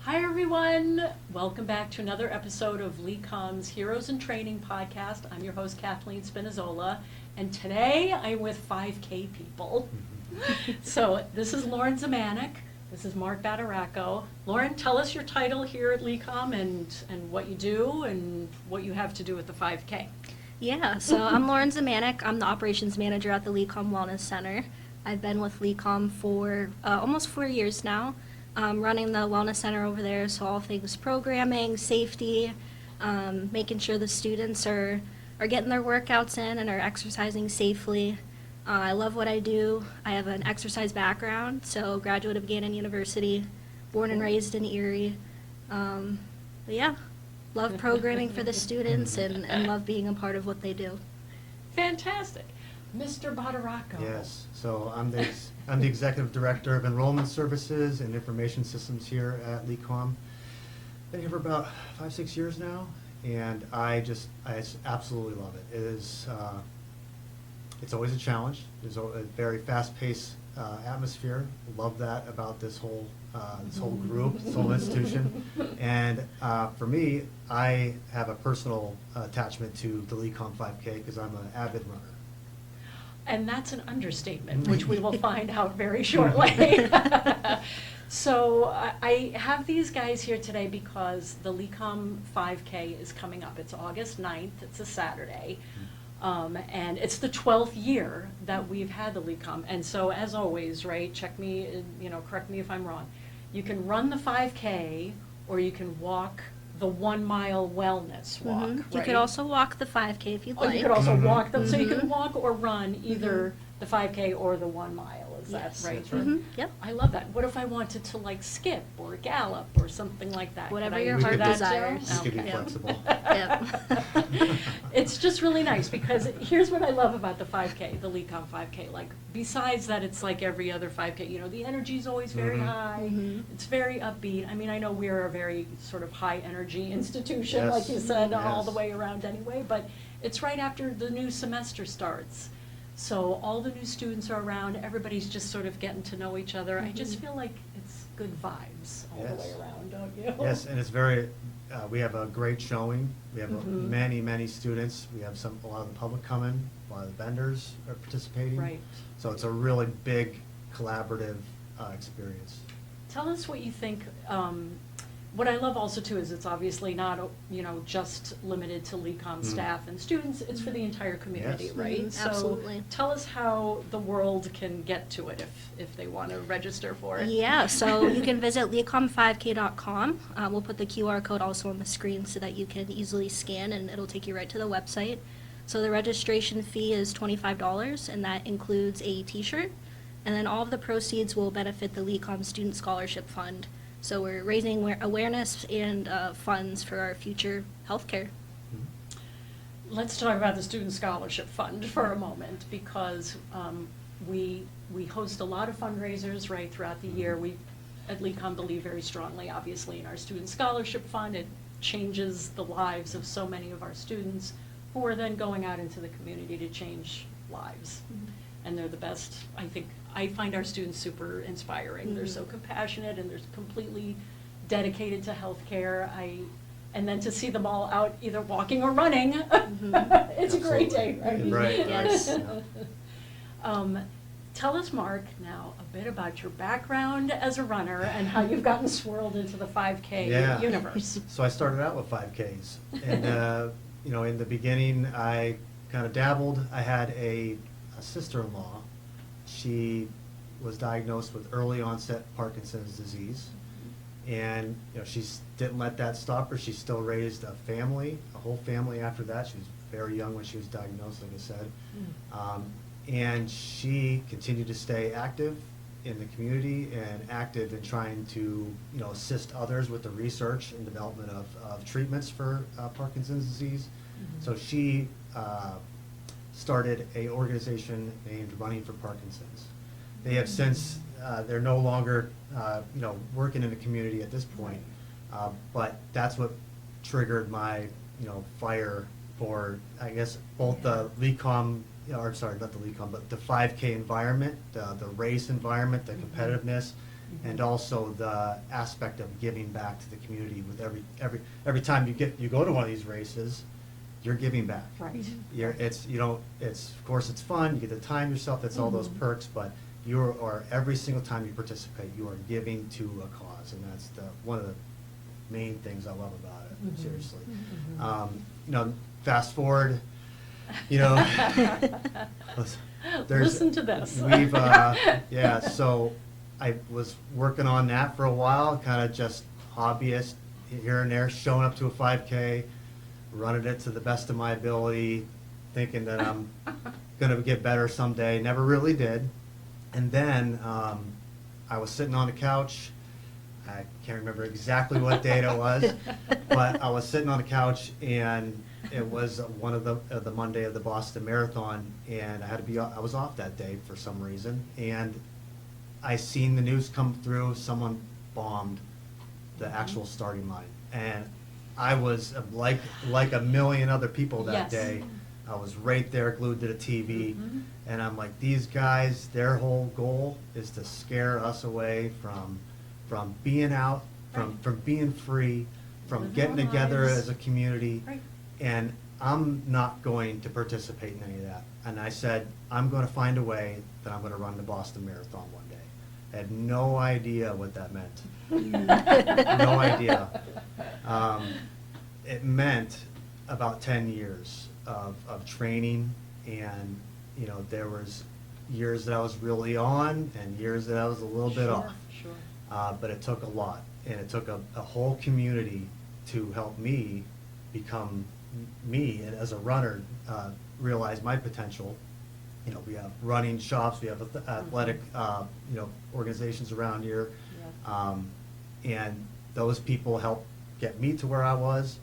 Hi everyone, welcome back to another episode of LECOM's Heroes in Training podcast. I'm your host Kathleen Spinazzola, and today I'm with 5K people. So this is Lauren Zamanek, this is Mark Badaracco. Lauren, tell us your title here at LECOM and what you do and what you have to do with the 5K. Yeah, so I'm Lauren Zamanek. I'm the operations manager at the LECOM Wellness Center. I've been with LECOM for almost 4 years now, running the Wellness Center over there, so all things programming, safety, making sure the students are getting their workouts in and are exercising safely. I love what I do. I have an exercise background, so graduate of Gannon University, born and raised in Erie. But yeah, love programming for the students and love being a part of what they do. Fantastic. Mr. Badaracco. Yes, so I'm the Executive Director of Enrollment Services and Information Systems here at LECOM. Been here for about 5-6 years now, and I absolutely love it. It is, it's always a challenge. There's a very fast-paced atmosphere. Love that about this whole group, this whole institution. And for me, I have a personal attachment to the LECOM 5K because I'm an avid runner. And that's an understatement, which we will find out very shortly. So I have these guys here today because the LECOM 5K is coming up. It's August 9th. It's a Saturday. And it's the 12th year that we've had the LECOM. And so as always, right, check me, correct me if I'm wrong. You can run the 5K or you can walk the 1 mile wellness walk, right? You could also walk the 5K if you'd like. You could also walk them, so you can walk or run either the 5K or the 1 mile, is Yes. that right? That's right. Yep. I love that. What if I wanted to like skip or gallop or something like that? Whatever Could I your do heart that too? desires. We can be Okay. flexible. Yep. It's just really nice because here's what I love about the 5K, the LECOM 5K. Like, besides that, it's like every other 5K. The energy's always very high. It's very upbeat. I mean, I know we're a very sort of high energy institution, Yes. like you said, all the Yes. way around anyway. But it's right after the new semester starts. So all the new students are around. Everybody's just sort of getting to know each other. I just feel like it's good vibes all the way Yes. around, don't you? Yes, and it's very, we have a great showing. We have many students. We have a lot of the public coming, a lot of the vendors are participating. Right. So it's a really big collaborative experience. Tell us what you think. What I love also too is it's obviously not, just limited to LECOM staff and students. It's for the entire community, Yes. right? Absolutely. So tell us how the world can get to it if they want to register for it. Yeah, so you can visit lecom5k.com. We'll put the QR code also on the screen so that you can easily scan and it'll take you right to the website. So the registration fee is $25 and that includes a t-shirt. And then all of the proceeds will benefit the LECOM Student Scholarship Fund. So we're raising awareness and funds for our future healthcare. Let's talk about the Student Scholarship Fund for a moment because we host a lot of fundraisers right throughout the year. We at LECOM believe very strongly, obviously, in our Student Scholarship Fund. It changes the lives of so many of our students who are then going out into the community to change lives. And they're the best. I find our students super inspiring. They're so compassionate and they're completely dedicated to healthcare. And then to see them all out either walking or running, it's a great day, right? Right. Yes. Tell us, Mark, now a bit about your background as a runner and how you've gotten swirled into the 5K universe. So I started out with 5Ks, and in the beginning I kind of dabbled. I had a sister-in-law. She was diagnosed with early onset Parkinson's disease, and she didn't let that stop her. She still raised a whole family after that. She was very young when she was diagnosed, like I said. And she continued to stay active in the community and active in trying to assist others with the research and development of treatments for Parkinson's disease. So she started a organization named Running for Parkinson's. They have since, they're no longer working in the community at this point, but that's what triggered my fire for, I guess, both the LECOM, or sorry, not the LECOM, but the 5K environment, the race environment, the competitiveness, and also the aspect of giving back to the community with every time you go to one of these races, you're giving back. Right. It's of course it's fun, you get to time yourself, that's all those perks, but every single time you participate, you are giving to a cause, and that's one of the main things I love about it, seriously. Fast forward, Listen to this. So I was working on that for a while, kind of just hobbyist here and there, showing up to a 5K, running it to the best of my ability, thinking that I'm going to get better someday. Never really did. And then I was sitting on the couch. I can't remember exactly what date it was, but I was sitting on the couch, and it was one of the Monday of the Boston Marathon, and I was off that day for some reason, and I seen the news come through, someone bombed the actual starting line, and I was like a million other people that Yes. day. I was right there glued to the TV, and I'm like, these guys, their whole goal is to scare us away from being out, from being free, from Living getting our together lives. as a community. Right. And I'm not going to participate in any of that. And I said, I'm going to find a way that I'm going to run the Boston Marathon one day. I had no idea what that meant. No idea. It meant about 10 years of training, and there was years that I was really on and years that I was a little bit off. Sure. But it took a lot, and it took a whole community to help me become me, and as a runner, realize my potential. We have running shops, we have athletic, organizations around here. Yeah. And those people helped get me to where I was,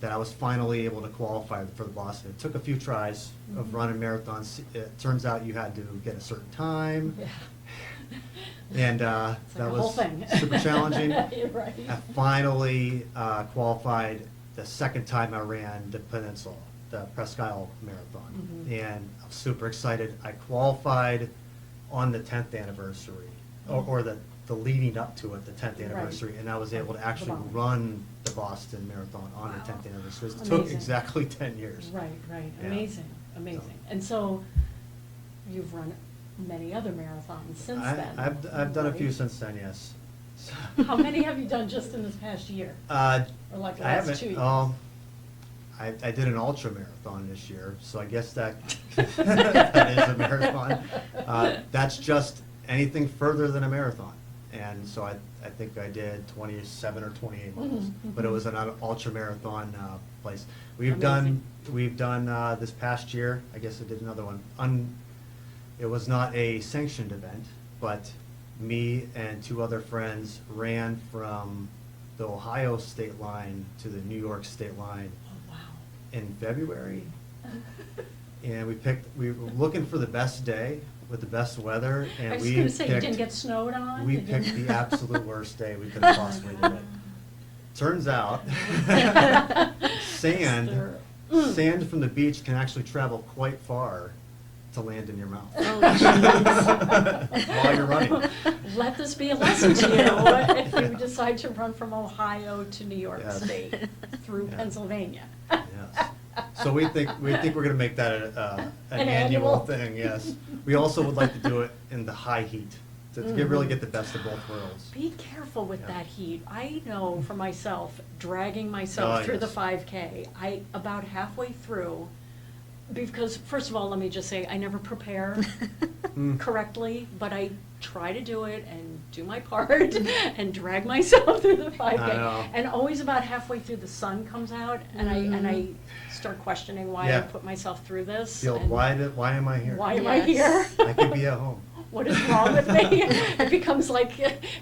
that I was finally able to qualify for the Boston. It took a few tries of running marathons. It turns out you had to get a certain time. Yeah. And It's like that a whole was thing. super challenging. You're right. I finally qualified the second time I ran the Peninsula, the Presque Isle Marathon. And I was super excited. I qualified on the 10th anniversary, or the leading up to it, the 10th Right. anniversary, and I was able to actually Wow. run the Boston Marathon on the Wow. 10th anniversary. It took Amazing. exactly 10 years. Right, right. Yeah. Amazing, amazing. So- And so you've run many other marathons since then. I've done a few right? since then, yes. So- How many have you done just in this past year? Or like the I last haven't, 2 years? I did an ultra marathon this year, so I guess that that is a marathon. That's just anything further than a marathon, and so I think I did 27 or 28 miles, but it was an ultra marathon place. We've done this past year. I guess I did another one. It was not a sanctioned event, but me and two other friends ran from the Ohio state line to the New York state line Oh, wow. in February. And we were looking for the best day with the best weather, and I was we gonna say, you picked- didn't get snowed on? we You picked didn't- the absolute worst day we could have possibly did it. Turns out, sand from the beach can actually travel quite far to land in your mouth. Oh, jeez. While you're running. Let this be a lesson to you if you decide to run from Ohio to New York Yes. State through Yeah. Pennsylvania. Yes. So we think we're gonna make that an An annual annual? thing, yes. We also would like to do it in the high heat, to really get the best of both worlds. Be careful with Yeah. that heat. I know for myself, dragging myself Oh, through the yes. 5K, about halfway through, because first of all, let me just say, I never prepare correctly, but I try to do it and do my part and drag myself through the 5K. I know. And always about halfway through, the sun comes out, and I start questioning why I Yeah. put myself through this. Feel, and why am I here? why am I here? Yes. I could be at home. What is wrong with me? It becomes like,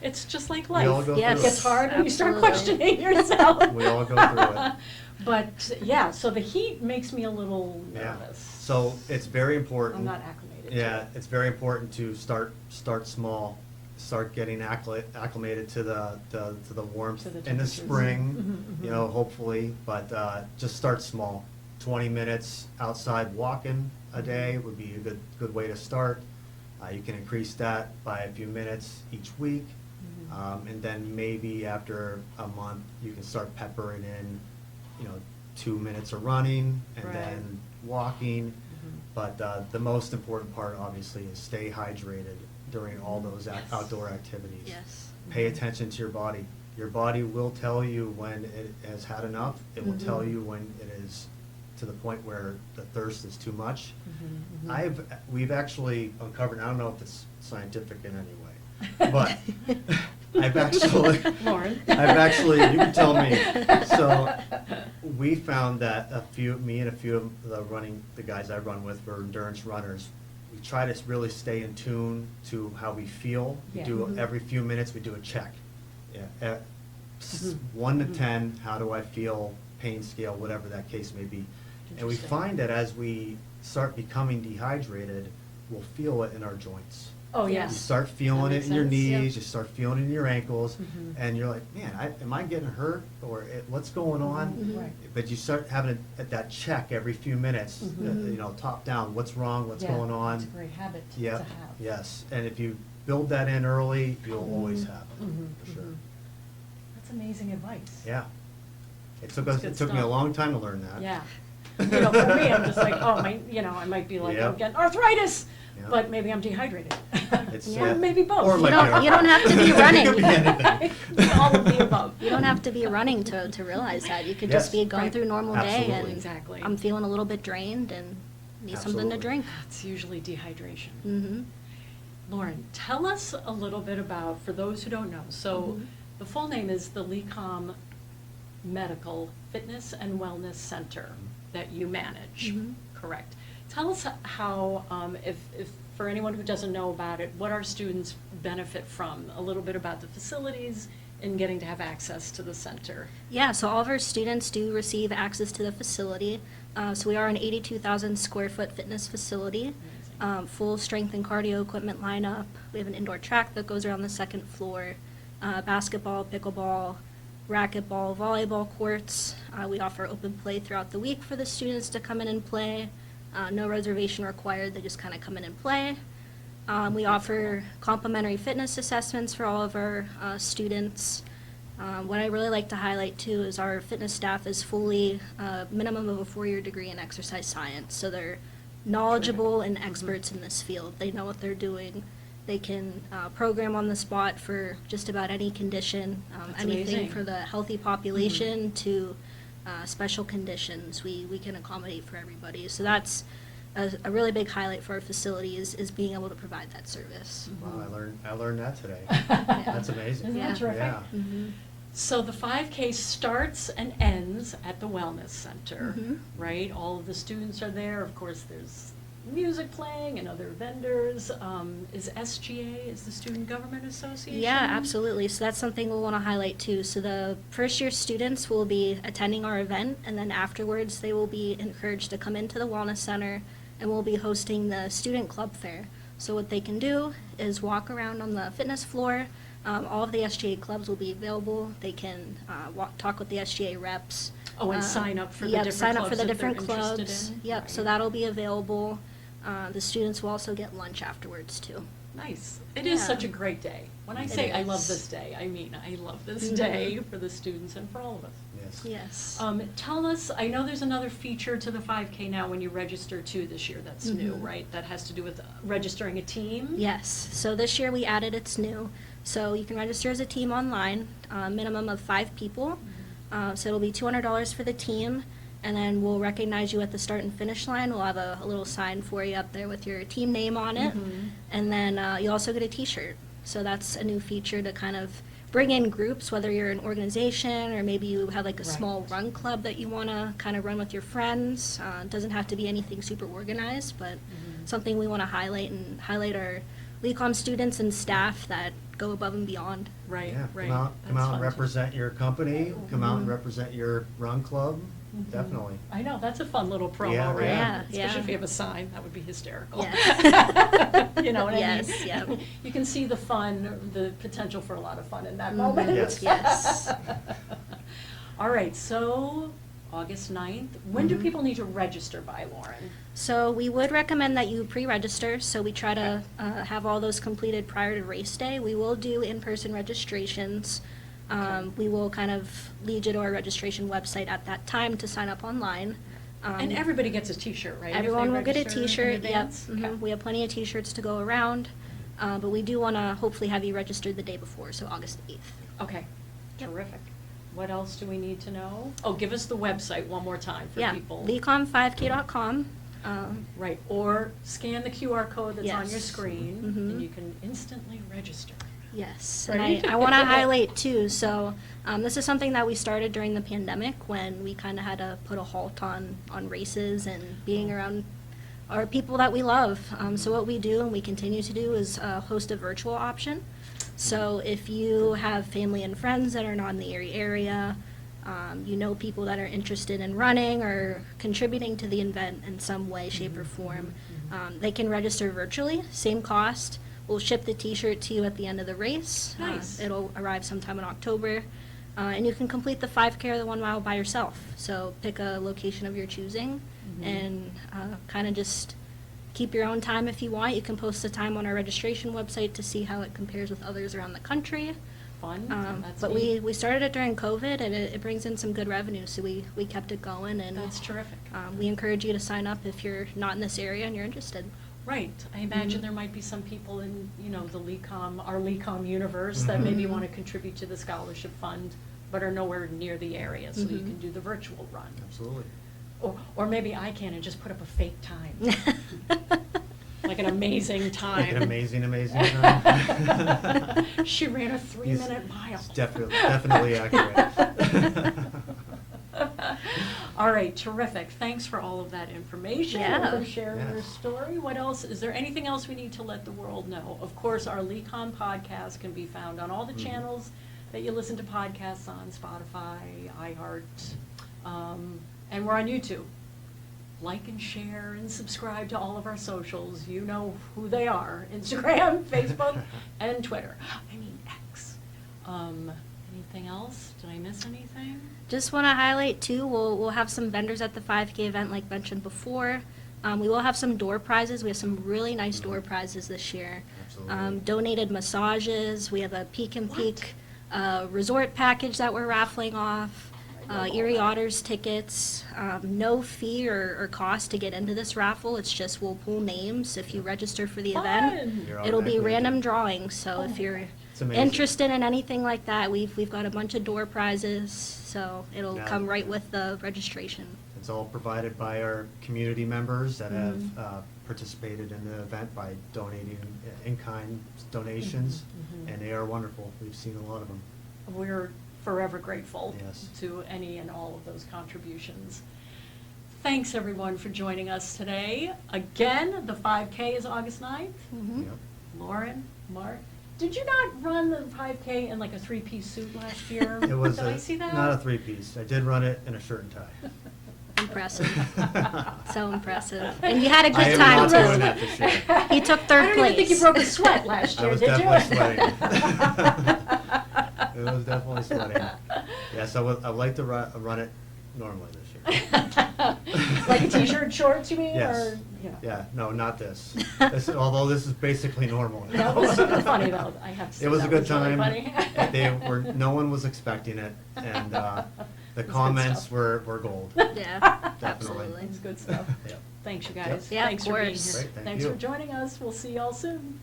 it's just like life. We all go through Yes. It gets hard and you start Absolutely. questioning yourself. We all go through it. But, yeah, so the heat makes me a little Yeah. nervous. So it's very important. I'm not acclimated to Yeah, it. it's very important to start small, start getting acclimated to the warmth To the in the temperatures. spring, Mhm, mhm. hopefully, but just start small. 20 minutes outside walking a day would be a good way to start. You can increase that by a few minutes each week, And then maybe after a month, you can start peppering in, 2 minutes of running and Right. then walking. But the most important part, obviously, is stay hydrated during all those Yes. outdoor activities. Yes. Pay attention to your body. Your body will tell you when it has had enough. It will tell you when it is to the point where the thirst is too much. We've actually uncovered, I don't know if it's scientific in any way, but I've actually, you can tell me. So we found that me and a few of the guys I run with, were endurance runners. We try to really stay in tune to how we feel. We Yeah. do every few minutes, we do a check. Yeah, 1 to 10, how do I feel, pain scale, whatever that case may be. And we Interesting. find that as we start becoming dehydrated, we'll feel it in our joints. Oh, Yeah. yes. You start feeling That it makes in your sense, knees, yeah. you start feeling it in your ankles, Mhm. and you're like, man, am I getting hurt, or what's going on? Mhm. Right. But you start having that check every few minutes, Mhm. top down, what's wrong, what's Yeah, going on? It's a great habit to Yep, have. yes, and if you build that in early, you'll always Mhm. have it, Mhm, for sure. mhm. That's amazing advice. Yeah. It That's good took me a stuff. long time to learn that. Yeah. For me, I'm just like, oh, I might be like, I'm Yep. getting arthritis, Yep. but maybe I'm dehydrated. It's, Or maybe both. or it You might don't- be- you don't have to be running. It could be anything. All of the above. You don't have to be running to realize that. You could just Yes. be going Right. through a normal day Absolutely. and Exactly. I'm feeling a little bit drained and need something to Absolutely. drink. It's usually dehydration. Mm-hmm. Lauren, tell us a little bit about, for those who don't know, so Mhm. the full name is the LECOM Medical Fitness and Wellness Center that you manage, Mhm. correct? Tell us how, if for anyone who doesn't know about it, what our students benefit from, a little bit about the facilities and getting to have access to the center. Yeah, so all of our students do receive access to the facility. So we are an 82,000 square foot fitness facility, full strength and cardio equipment lineup. We have an indoor track that goes around the second floor, basketball, pickleball, racquetball, volleyball courts. We offer open play throughout the week for the students to come in and play. No reservation required, they just kind of come in and play. We offer complimentary fitness assessments for all of our students. What I really like to highlight too is our fitness staff is fully minimum of a 4-year degree in exercise science. So they're knowledgeable and experts in this field. They know what they're doing. They can program on the spot for just about any condition, That's anything amazing. for the healthy population to special conditions. We can accommodate for everybody. So that's a really big highlight for our facility is being able to provide that service. Wow, I learned that today. That's amazing. Isn't that Yeah. terrific? Yeah. Mm-hmm. So the 5K starts and ends at the Wellness Center, Mhm. right? All of the students are there. Of course, there's music playing and other vendors. Is SGA, is the Student Government Association? Yeah, absolutely. So that's something we'll want to highlight too. So the first year students will be attending our event, and then afterwards they will be encouraged to come into the Wellness Center, and we'll be hosting the Student Club Fair. So what they can do is walk around on the fitness floor. All of the SGA clubs will be available. They can talk with the SGA reps. Oh, and sign up for the yep, different sign up for clubs the that they're different interested clubs. in? Yep, so Right. that'll be available. The students will also get lunch afterwards too. Nice. It is Yeah. such a great day. When I It say I love is. this day, I mean I love this Mhm. day for the students and for all of us. Yes. Yes. Tell us, I know there's another feature to the 5K now when you register too this year that's new, Mhm. right? That has to do with registering a team? Yes, so this year we added it's new. So you can register as a team online, minimum of 5 people. So it'll be $200 for the team, and then we'll recognize you at the start and finish line. We'll have a little sign for you up there with your team name on it. Mhm. And then you also get a t-shirt. So that's a new feature to kind of bring in groups, whether you're an organization or maybe you have like a small Right. run club that you want to kind of run with your friends. It doesn't have to be anything super organized, but Mhm. something we want to highlight our LECOM students and staff that go above and beyond. Right, Yeah, right. come out That's and fun, too. represent your company, come out and Mhm. represent your run club, Mhm. definitely. I know, that's a fun little promo, Yeah, right? yeah. Yeah, Especially if yeah. you have a sign, that would be hysterical. Yes. You know what I mean? Yes, yep. You can see the fun, the potential for a lot of fun in that Mhm. moment. Yes. Yes. All right, so August 9th. When do Mhm. people need to register by, Lauren? So we would recommend that you pre-register, so we try to have all those completed prior to race day. We will do in-person registrations. Okay. We will kind of lead you to our registration website at that time to sign up online. And everybody gets a T-shirt, right? if they Everyone will get a register in T-shirt, yep. advance? Mhm. Okay. We have plenty of T-shirts to go around, but we do want to hopefully have you registered the day before, so August 8th. Okay, Yep. terrific. What else do we need to know? Oh, give us the website one more time for Yeah, people. LECOM5K.com. Right, or scan the QR code that's on your Yes. screen, Mhm. and you can instantly register. Yes, Right? and I want to highlight too, so this is something that we started during the pandemic when we kind of had to put a halt on races and being around our people that we love. So what we do and we continue to do is host a virtual option. So if you have family and friends that are not in the area, you know people that are interested in running or contributing to the event in some way, shape, or form, they can register virtually, same cost. We'll ship the T-shirt to you at the end of the race. Nice. It'll arrive sometime in October. And you can complete the 5K or the 1 mile by yourself. So pick a location of your choosing and kind of just keep your own time if you want. You can post the time on our registration website to see how it compares with others around the country. Fun, that's But neat. we started it during COVID, and it brings in some good revenue, so we kept it going. And That's terrific. we encourage you to sign up if you're not in this area and you're interested. Right, I imagine Mhm. there might be some people in, the LECOM, our LECOM universe that maybe Mhm. want to contribute to the scholarship fund, but are nowhere near the area, so you Mhm. can do the virtual run. Absolutely. Or maybe I can and just put up a fake time. Like an amazing time. Like an amazing time. She ran a 3-minute mile. It's definitely accurate. All right, terrific. Thanks for all of that information and Yeah. for sharing your Yes. story. What else? Is there anything else we need to let the world know? Of course, our LECOM podcast can be found on all the Mhm. channels that you listen to podcasts on, Spotify, iHeart, and we're on YouTube. Like and share and subscribe to all of our socials. You know who they are: Instagram, Facebook, and Twitter. I mean X. Anything else? Did I miss anything? Just want to highlight too, we'll have some vendors at the 5K event like mentioned before. We will have some door prizes. We have some really nice door prizes this year. Absolutely. Donated massages. We have a Peak and Peak resort package that we're raffling off. I love all Erie that. Otters tickets. No fee or cost to get into this raffle. It's just we'll pull names if you register for the event. Fun. You're It'll be automatically random entered. drawings, so Oh if my you're God. It's amazing. interested in anything like that, we've got a bunch of door prizes, so it'll Yeah. come right with the registration. It's all provided by our community members that have Mhm. participated in the event by donating in-kind donations, Mhm. and they are wonderful. We've seen a lot of them. We're forever grateful Yes. to any and all of those contributions. Thanks, everyone, for joining us today. Again, the 5K is August 9th. Mhm. Yep. Lauren, Mark, did you not run the 5K in like a 3-piece suit last year? It was Did I see that? not a three-piece. I did run it in a shirt and tie. Impressive. So impressive. And you had a I good am time not too. doing that this year. He took third I don't even think you place. broke a sweat last I year, was did you? definitely sweating. It was definitely sweating. Yes, I would like to run it normally this year. Like a t-shirt, shorts, you mean? Yes. Or, Yeah, no, not this. Although this is basically normal That now. was super funny, though. I have to say It was a that good really time. funny. No one was expecting it, and the It's good comments stuff. were gold. Yeah, Definitely. absolutely. It's good stuff. Yep. Thanks, you guys. Yeah, of Thanks for being course. here. Great, thank Thanks you. for joining us. We'll see y'all soon.